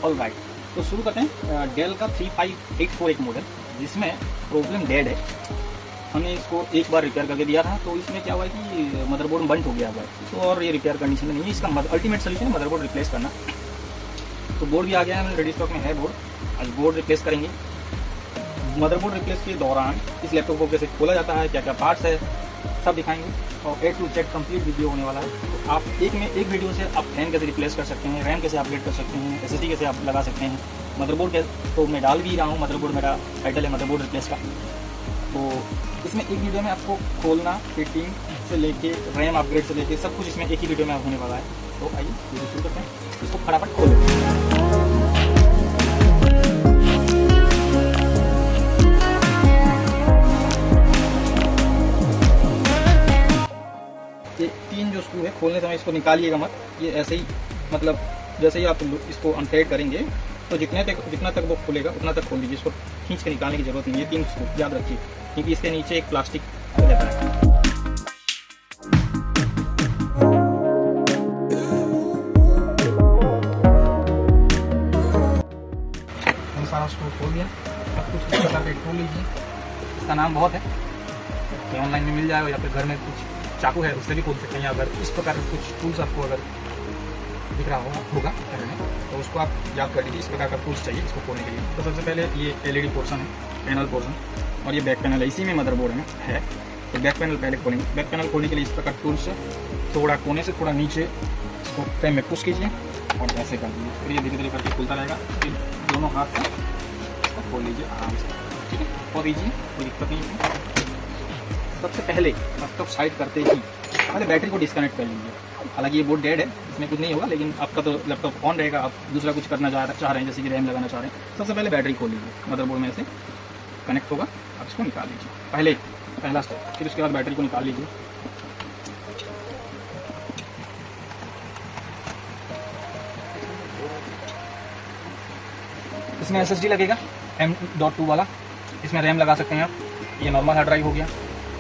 Alright, तो शुरू करते हैं। डेल का 3584 एक मॉडल जिसमें प्रॉब्लम डेड है। हमने इसको एक बार रिपेयर करके दिया था, तो इसमें क्या हुआ है कि मदरबोर्ड बंद हो गया हुआ है, तो और ये रिपेयर कंडीशन में नहीं है। इसका अल्टीमेट सोल्यूशन है मदरबोर्ड रिप्लेस करना। तो बोर्ड भी आ गया है, रेडी स्टॉक में है बोर्ड। आज बोर्ड रिप्लेस करेंगे। मदरबोर्ड रिप्लेस के दौरान इस लैपटॉप को कैसे खोला जाता है, क्या क्या पार्ट्स है, सब दिखाएंगे और A to Z complete video होने वाला है। तो आप एक वीडियो से आप फैन कैसे रिप्लेस कर सकते हैं, रैम कैसे अपग्रेड कर सकते हैं, SSD कैसे आप लगा सकते हैं, मदरबोर्ड कैसे, तो मैं डाल भी रहा हूँ। मदरबोर्ड मेरा टाइटल है मदरबोर्ड रिप्लेस का। तो इसमें एक वीडियो में आपको खोलना, फिटिंग से लेके रैम अपग्रेड से लेके सब कुछ इसमें एक ही वीडियो में होने वाला है। तो आइए वीडियो शुरू करते हैं। इसको फटाफट खोल लेते हैं। ये 3 जो स्क्रू है, खोलने समय इसको निकालिएगा मत। ये ऐसे ही, मतलब जैसे ही आप इसको अनथ्रेड करेंगे तो जितना तक वो खुलेगा उतना तक खोल दीजिए। इसको खींच के निकालने की जरूरत नहीं है। 3 स्क्रू याद रखिए, क्योंकि इसके नीचे एक प्लास्टिक रहता है। सारा स्क्रू खोल दिया। अब कुछ इस प्रकार का खोल लीजिए। इसका नाम बहुत है, ये ऑनलाइन में मिल जाएगा, या फिर घर में कुछ चाकू है उससे भी खोल सकते हैं। या अगर इस प्रकार के कुछ टूल्स आपको अगर दिख रहा होगा घर में, तो उसको आप याद कर लीजिए। इस प्रकार का टूल्स चाहिए इसको खोलने के लिए। तो सबसे पहले ये LED पोर्शन है, पैनल पोर्शन, और ये बैक पैनल है। इसी में मदरबोर्ड है। तो बैक पैनल पहले खोलेंगे। बैक पैनल खोलने के लिए इस प्रकार टूल्स से थोड़ा कोने से थोड़ा नीचे इसको फ्रेम में पुश कीजिए और ऐसे कर दीजिए। फिर ये धीरे धीरे करके खुलता रहेगा। फिर दोनों हाथ से इसको खोल लीजिए आराम से, ठीक है। बहुत ईजी, कोई दिक्कत नहीं है। सबसे पहले लैपटॉप साइड करते ही पहले बैटरी को डिस्कनेक्ट कर लीजिए। हालांकि ये बोर्ड डेड है, इसमें कुछ नहीं होगा, लेकिन आपका तो लैपटॉप ऑन रहेगा। आप दूसरा कुछ करना चाह रहे हैं, जैसे कि रैम लगाना चाह रहे हैं। सबसे पहले बैटरी खोल लीजिए। मदरबोर्ड में से कनेक्ट होगा, आप इसको निकाल लीजिए। पहला स्टेप। फिर उसके बाद बैटरी को निकाल लीजिए। इसमें SSD लगेगा M.2 वाला। इसमें रैम लगा सकते हैं आप। ये नॉर्मल हार्ड ड्राइव हो गया।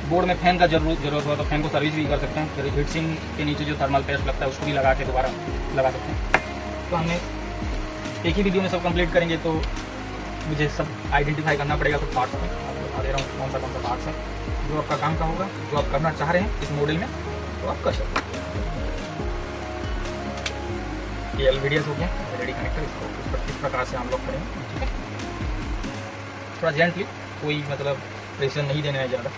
बोर्ड में फैन का जरूरत हो तो फैन को सर्विस भी कर सकते हैं। फिर हीट सिंक के नीचे जो थर्मल पेस्ट लगता है उसको भी लगा के दोबारा लगा सकते हैं। तो हमने एक ही वीडियो में सब कंप्लीट करेंगे, तो मुझे सब आइडेंटिफाई करना पड़ेगा। तो पार्ट्स में आपको बता दे रहा हूँ कौन सा पार्ट्स है जो आपका काम का होगा, जो आप करना चाह रहे हैं इस मॉडल में, तो आप कर सकते हैं। ये LVDS हो गया, LED कनेक्टर। इसको इस प्रकार से हम लोग करेंगे, ठीक है। थोड़ा जेंटली, कोई मतलब प्रेशर नहीं देना है ज़्यादा,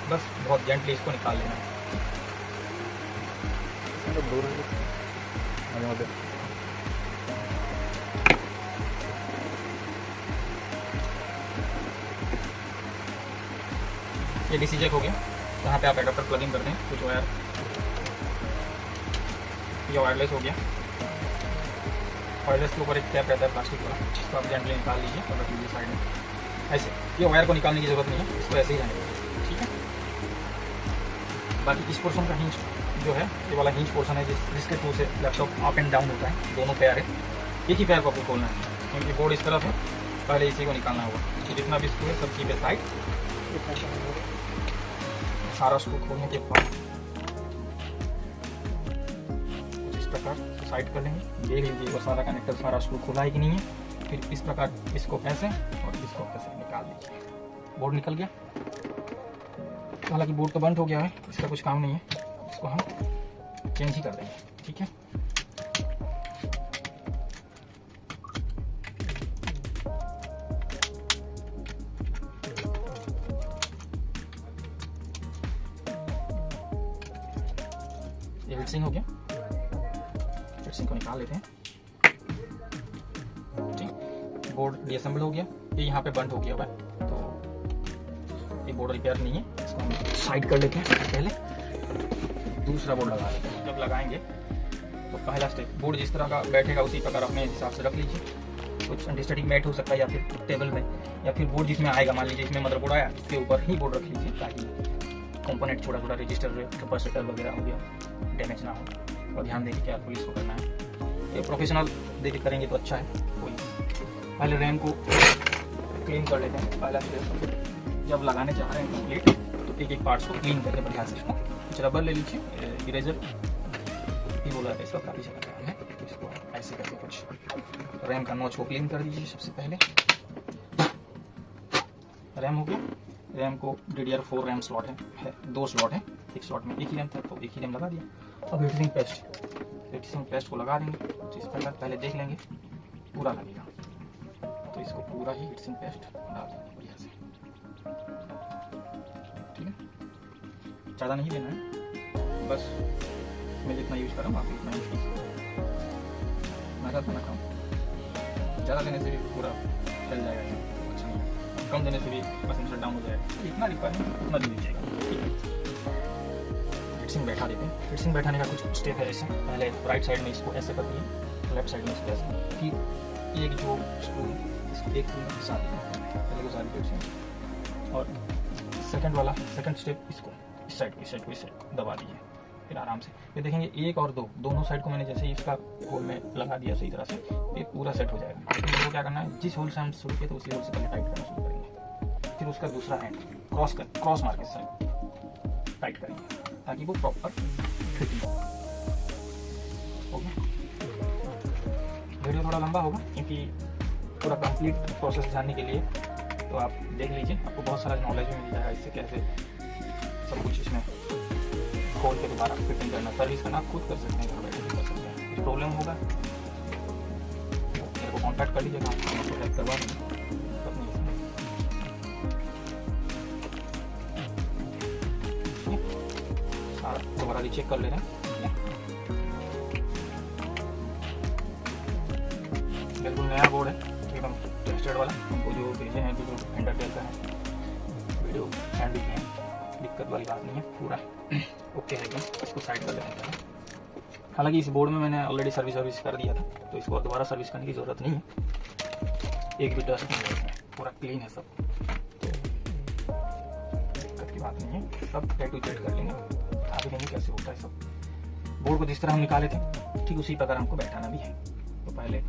बस बहुत जेंटली इसको निकाल लेना है। ये DC जैक हो गया, जहाँ पे आप एडाप्टर प्लग इन करते हैं। कुछ वायर, ये वायरलेस हो गया। वायरलेस के ऊपर एक कैप रहता है प्लास्टिक वाला, इसको आप जेंटली निकाल लीजिए और रख लीजिए साइड में ऐसे। ये वायर को निकालने की जरूरत नहीं है, इसको ऐसे ही रहने दें, ठीक है। बाकी इस पोर्शन का हिंज जो है, ये वाला हिंज पोर्शन है जिसके थ्रू से लैपटॉप अप एंड डाउन होता है। दोनों पैर है, एक ही पैर को आपको खोलना है, क्योंकि बोर्ड इस तरफ है। पहले इसी को निकालना होगा। तो जितना भी स्क्रू है सब की पे साइड। सारा स्क्रू खोलने के बाद कुछ इस प्रकार साइड कर लेंगे। देख लीजिए वो सारा कनेक्टर, सारा स्क्रू खुला है कि नहीं है। फिर इस प्रकार इसको ऐसे और इसको ऐसे निकाल दीजिए। बोर्ड निकल गया। हालांकि बोर्ड तो बंद हो गया है, इसका कुछ काम नहीं है। इसको हम चेंज ही कर देंगे, ठीक है। ये हीटसिंक हो गया, हीटसिंक को निकाल लेते हैं, ठीक। बोर्ड डिसेंबल हो गया। ये यहाँ पे बंद हो गया हुआ है, तो ये बोर्ड रिपेयर नहीं है। इसको हम साइड कर लेते हैं। पहले दूसरा बोर्ड लगा लेते हैं। जब लगाएंगे तो पहला स्टेप, बोर्ड जिस तरह का बैठेगा उसी प्रकार अपने हिसाब से रख लीजिए। कुछ एंटीस्टैटिक मैट हो सकता है, या फिर टेबल में, या फिर बोर्ड जिसमें आएगा। मान लीजिए इसमें मदरबोर्ड आया, इसके ऊपर ही बोर्ड रख लीजिए, ताकि कंपोनेंट छोटा छोटा रजिस्टर, कैपेसिटर वगैरह हो गया डैमेज ना हो। और ध्यान दें क्या पुलिस को करना है। ये प्रोफेशनल देख करेंगे तो अच्छा है। कोई पहले रैम को क्लीन कर लेते हैं। पहला स्टेप, जब लगाने चाह रहे हैं कंप्लीट, तो एक एक पार्ट्स को क्लीन करके बढ़िया से इसको कुछ रबर ले लीजिए, इरेजर भी बोला है इसका, काफ़ी जगह है। इसको ऐसे करके कुछ रैम का नॉच को क्लीन कर दीजिए सबसे पहले। रैम हो गया, रैम को DDR4 रैम स्लॉट है 2 स्लॉट है, एक स्लॉट में एक ही रैम था तो एक ही रैम लगा दिया। अब हीटसिंक पेस्ट को लगा देंगे। तो इस प्रकार पहले देख लेंगे पूरा लगेगा, तो इसको पूरा ही हीटसिंक पेस्ट डाल देंगे बढ़िया से, ठीक है। ज़्यादा नहीं देना है, बस मैं जितना यूज़ कर रहा हूँ आप इतना यूज़ कीजिए, मैं ज़्यादा ना खाऊँ। ज़्यादा देने से भी पूरा फैल जाएगा, अच्छा नहीं है। कम देने से भी परसेंटेज डाउन हो जाएगा, इतना रिक्वायरमेंट उतना दे दीजिएगा। हीटसिंक बैठा देते हैं। हीटसिंक बैठाने का कुछ स्टेप है ऐसे, पहले राइट साइड में इसको ऐसे कर दिए, लेफ्ट साइड में इसको ऐसे, फिर एक जो स्क्रू है इसको एक स्क्रू में घुसा दिया, पहले घुसा दिया, और सेकंड स्टेप इसको इस साइड को दबा दीजिए, फिर आराम से। फिर देखेंगे 1 और 2 दोनों साइड को मैंने जैसे ही इसका होल में लगा दिया सही तरह से, ये पूरा सेट हो जाएगा। फिर इसको क्या करना है, जिस होल से हम शुरू किए तो उसी होल से पहले टाइट करना शुरू करेंगे, फिर उसका दूसरा एंड क्रॉस मार के साइड टाइट करेंगे ताकि वो प्रॉपर फिटिंग हो गया। वीडियो थोड़ा लंबा होगा क्योंकि पूरा कंप्लीट प्रोसेस जानने के लिए तो आप देख लीजिए, आपको बहुत सारा नॉलेज भी मिल जाएगा इससे, कैसे सब कुछ इसमें खोल के दोबारा फिटिंग करना, सर्विस करना आप खुद कर सकते हैं, घर बैठे भी कर सकते हैं। कुछ प्रॉब्लम होगा मेरे को कॉन्टैक्ट कर लीजिएगा, आपको हेल्प करवा देंगे। दोबारा रीचेक कर ले रहे हैं, बिल्कुल नया बोर्ड है एकदम टेस्टेड वाला। हमको जो भेजे हैं जो एंडरटेल का है वीडियो सेंड भी किए हैं, दिक्कत वाली बात नहीं है, पूरा ओके है एकदम। इसको साइड कर लेते हैं। हालांकि इस बोर्ड में मैंने ऑलरेडी सर्विस कर दिया था, तो इसको दोबारा सर्विस करने की ज़रूरत नहीं है। एक भी डस्ट नहीं है इसमें, पूरा क्लीन है सब, दिक्कत की बात नहीं है। सब A to Z कर लेंगे, आगे नहीं कैसे होता है सब। बोर्ड को जिस तरह हम निकाले थे ठीक उसी प्रकार हमको बैठाना भी है। तो पहले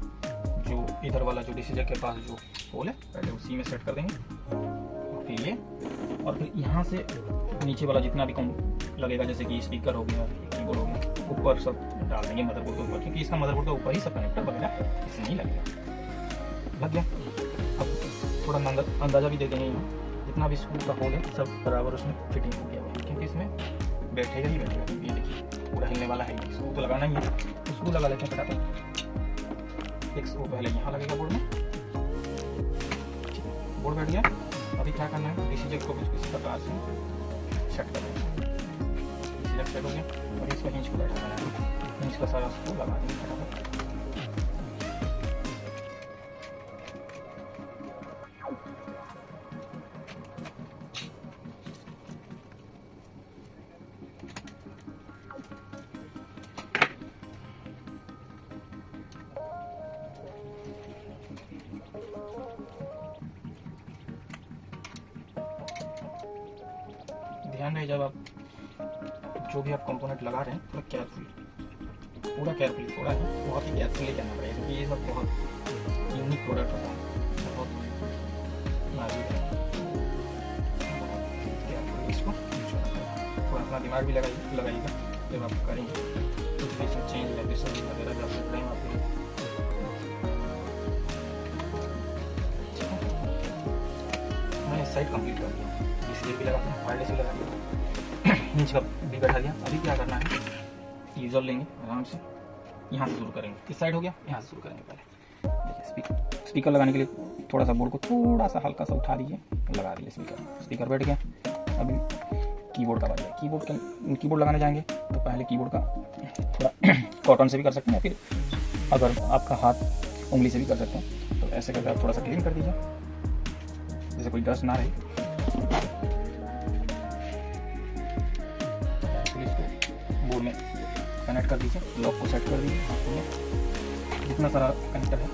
जो इधर वाला जो डिसीजर के पास जो होल है पहले उसी में सेट कर देंगे, फिर ये, और फिर यहाँ से नीचे वाला जितना भी कम लगेगा, जैसे कि स्पीकर हो गया, कीबोर्ड हो गया, ऊपर सब डाल देंगे मदरबोर्ड के ऊपर, क्योंकि इसका मदरबोर्ड के ऊपर ही सब कनेक्टर वगैरह इससे नहीं लगेगा। लग गया। अब थोड़ा अंदाजा भी दे देंगे, यहाँ जितना भी स्क्रू का होल है सब बराबर उसमें फिटिंग हो गया, क्योंकि इसमें बैठेगा ही बैठेगा। ये देखिए पूरा हिलने वाला है, स्क्रू तो लगाना ही है, स्क्रू लगा लेते हैं फटाफट। एक स्क्रू पहले यहाँ लगेगा बोर्ड में, बोर्ड बैठ गया। अभी क्या करना है, डिसीजर को इस प्रकार से सेट कर देंगे, डिसीजर सेट हो गया। और इसको हिंच को बैठा देना है, हिंच का सारा स्क्रू लगा देंगे फटाफट। ध्यान रहे जब आप जो भी आप कंपोनेंट लगा रहे हैं थोड़ा केयरफुली, पूरा केयरफुली, थोड़ा ही बहुत ही केयरफुली करना पड़ेगा, क्योंकि ये सब बहुत यूनिक प्रोडक्ट होता है, बहुत नाजुक है। केयरफुली इसको थोड़ा अपना दिमाग भी लगाइएगा जब आप करेंगे कुछ भी इसमें चेंज या सर्विस वगैरह जब आप टाइम आपको। मैंने साइड कंप्लीट कर दिया, इसलिए भी लगाते हैं, वायरलेस भी लगा दिया, हिंच का भी बैठा दिया। अभी क्या करना है, यूजर लेंगे आराम से, यहाँ से शुरू करेंगे। इस साइड हो गया, यहाँ से शुरू करेंगे। पहले देखिए स्पीकर लगाने के लिए थोड़ा सा बोर्ड को थोड़ा सा हल्का सा उठा दीजिए, लगा दीजिए स्पीकर बैठ गया। अभी कीबोर्ड का बात है, कीबोर्ड लगाने जाएंगे तो पहले कीबोर्ड का थोड़ा कॉटन से भी कर सकते हैं, फिर अगर आपका हाथ उंगली से भी कर सकते हैं। तो ऐसे करके आप थोड़ा सा क्लीन कर दीजिए, जैसे कोई डस्ट ना रहे। बोर्ड में कनेक्ट कर दीजिए, लॉक को सेट कर दीजिए, जितना सारा कनेक्टर है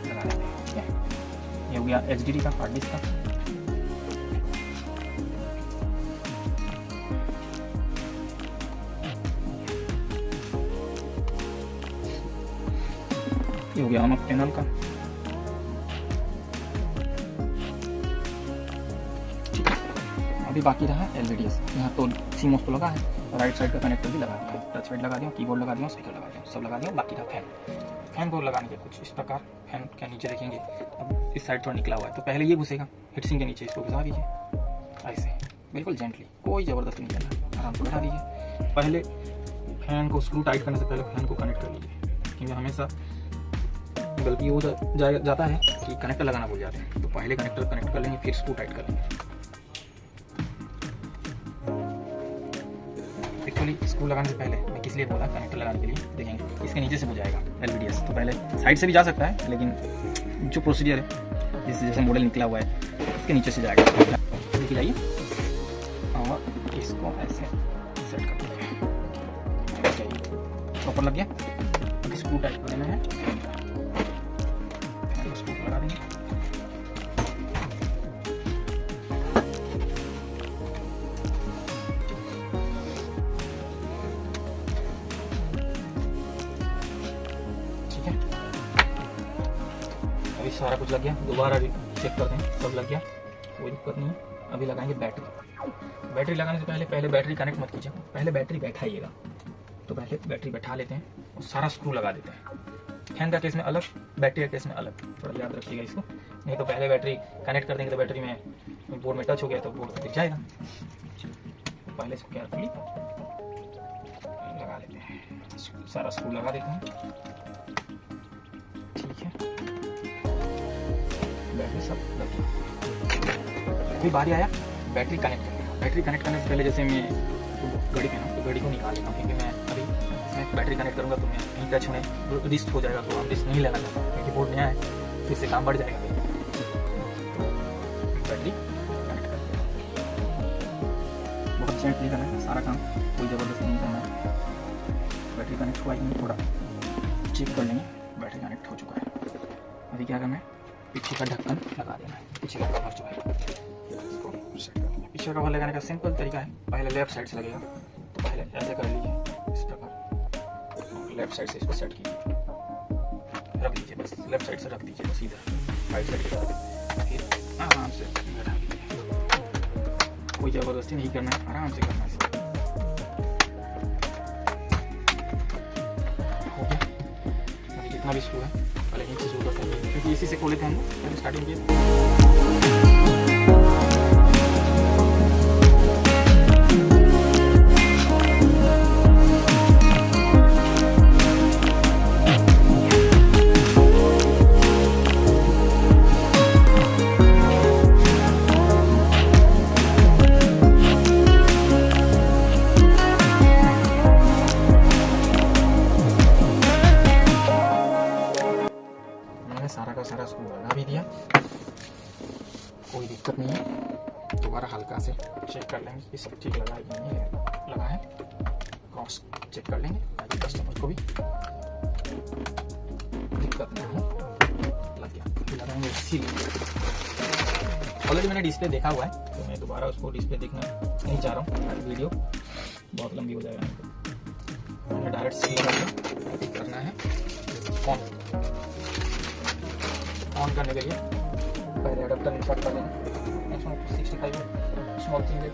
लगा लेते हैं। ठीक है, ये हो गया HDD का, हार्ड डिस्क का। ये हो गया अमक पैनल का। ठीक है, अभी बाकी रहा LVDS। यहाँ तो CMOS तो लगा है, राइट साइड का कनेक्टर भी लगा दिया, टच पैड लगा दिया, कीबोर्ड लगा दिया, स्पीकर लगा दिया, सब लगा दिया। बाकी रहा फैन को लगाने के कुछ इस प्रकार। फैन के नीचे देखेंगे, अब इस साइड थोड़ा निकला हुआ है तो पहले ये घुसेगा हिटसिंग के नीचे, इसको घुसा दीजिए ऐसे बिल्कुल जेंटली, कोई ज़बरदस्ती नहीं करना, आराम से बैठा दीजिए। पहले फैन को स्क्रू टाइट करने से पहले फैन को कनेक्ट कर लीजिए, क्योंकि हमेशा गलती हो जाता है कि कनेक्टर लगाना भूल जाते हैं। तो पहले कनेक्टर कनेक्ट कर लेंगे, फिर स्क्रू टाइट कर लेंगे। एक्चुअली स्क्रू लगाने से पहले मैं किस लिए बोला कनेक्टर लगाने के लिए, देखेंगे इसके नीचे से हो जाएगा LVDS। तो पहले साइड से भी जा सकता है, लेकिन जो प्रोसीजर है जैसे मॉडल निकला हुआ है इसके नीचे से जाएगा। देखिए जाइए और इसको ऐसे सेट कर दीजिए, प्रॉपर लग गया। अब स्क्रू टाइट कर देना है, स्क्रू लगा देंगे। ठीक है, अभी सारा कुछ लग गया, दोबारा चेक करते हैं, सब लग गया, कोई दिक्कत नहीं है। अभी लगाएंगे बैटरी लगाने से पहले बैटरी कनेक्ट मत कीजिए, पहले बैटरी बैठाइएगा। तो पहले बैटरी बैठा लेते हैं और सारा स्क्रू लगा देते हैं। फैन का केस में अलग, बैटरी का केस में अलग, थोड़ा याद रखिएगा इसको, नहीं तो पहले बैटरी कनेक्ट कर देंगे तो बैटरी में बोर्ड में टच हो गया तो बोर्ड गिर जाएगा। तो पहले इसको केयरफुली लगा लेते हैं, सारा स्क्रू लगा देते हैं। ठीक है, बैटरी सब लग गया। अभी बारी आया बैटरी कनेक्ट करने का। बैटरी कनेक्ट करने से पहले जैसे मैं घड़ी पहना तो घड़ी को निकाल लेता हूँ, क्योंकि मैं अभी इसमें बैटरी कनेक्ट करूँगा तो मैं कहीं टच होने रिस्क हो जाएगा, तो हम रिस्क नहीं लेना चाहता, क्योंकि बोर्ड नया है तो इससे काम बढ़ जाएगा। बैटरी कनेक्ट कर देना, बहुत जेंटली करना है सारा काम, कोई ज़बरदस्ती नहीं करना है। बैटरी कनेक्ट हुआ ही नहीं, थोड़ा चेक कर लेंगे बैटरी कनेक्ट हो चुका है। अभी क्या करना है, पीछे का ढक्कन लगा देना है, पीछे का कवर जो है इसको सेट कर देना। पीछे कवर लगाने का सिंपल तरीका है, पहले लेफ्ट साइड से लगेगा तो पहले ऐसे कर लीजिए इस प्रकार, लेफ्ट साइड से इसको सेट कीजिए, रख दीजिए, बस लेफ्ट साइड से रख दीजिए बस इधर, राइट साइड की तरफ, फिर आराम से बैठा दीजिए, कोई ज़बरदस्ती नहीं करना है, आराम से करना है। हो गया, जितना भी स्क्रू है पहले नीचे शुरू करते हैं, क्योंकि इसी से खोले थे हम लोग स्टार्टिंग किए। सारा का सारा स्क्रू लगा भी दिया, कोई दिक्कत नहीं है। दोबारा हल्का से चेक कर लेंगे कि सब ठीक लगा है कि नहीं लगा है, क्रॉस चेक कर लेंगे ताकि कस्टमर को भी दिक्कत ना हो। लग गया, फिर लगाएंगे इसीलिए। ऑलरेडी मैंने डिस्प्ले देखा हुआ है तो मैं दोबारा उसको डिस्प्ले देखना नहीं चाह रहा हूँ, वीडियो बहुत लंबी हो जाएगा। मैंने डायरेक्ट सील लगा के करना है ऑन करने के लिए पहले अडेप्टर इंसर्ट कर लेना, 65 स्मॉल थिंग है।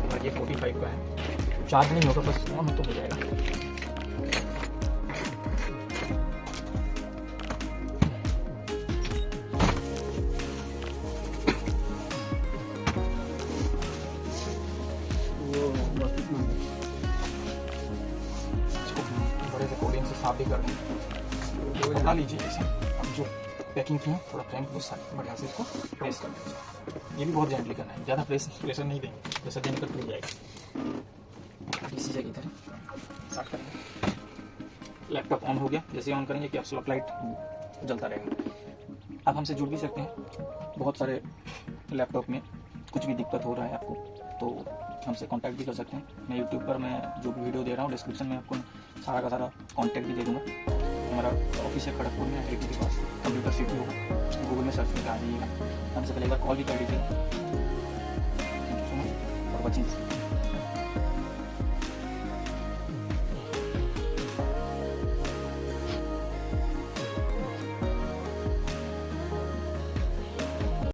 और ये 45 का है, चार्ज नहीं होगा, बस ऑन तो हो जाएगा। साफ भी कर देंगे, बना लीजिए ऐसे। अब जो पैकिंग की है थोड़ा फ्रेम को बढ़िया से इसको प्रेस कर दीजिए, ये भी बहुत जेंटली करना है, ज़्यादा प्रेशर नहीं देंगे, प्रेशर देने पर टूट जाएगा। इसी जगह इधर स्टार्ट करेंगे। लैपटॉप ऑन हो गया, जैसे ऑन करेंगे कि आप स्लॉट लाइट जलता रहेगा। आप हमसे जुड़ भी सकते हैं, बहुत सारे लैपटॉप में कुछ भी दिक्कत हो रहा है आपको तो हमसे कांटेक्ट भी कर सकते हैं। मैं यूट्यूब पर मैं जो भी वीडियो दे रहा हूँ डिस्क्रिप्शन में आपको सारा का सारा कांटेक्ट भी दे दूँगा। हमारा ऑफिस है खड़गपुर में, IIT के पास कंप्यूटर सिटी होगा, गूगल में सर्च करके आ जाइएगा। हमसे पहले एक बार कॉल भी कर लीजिएगा। Thank you so much for watching.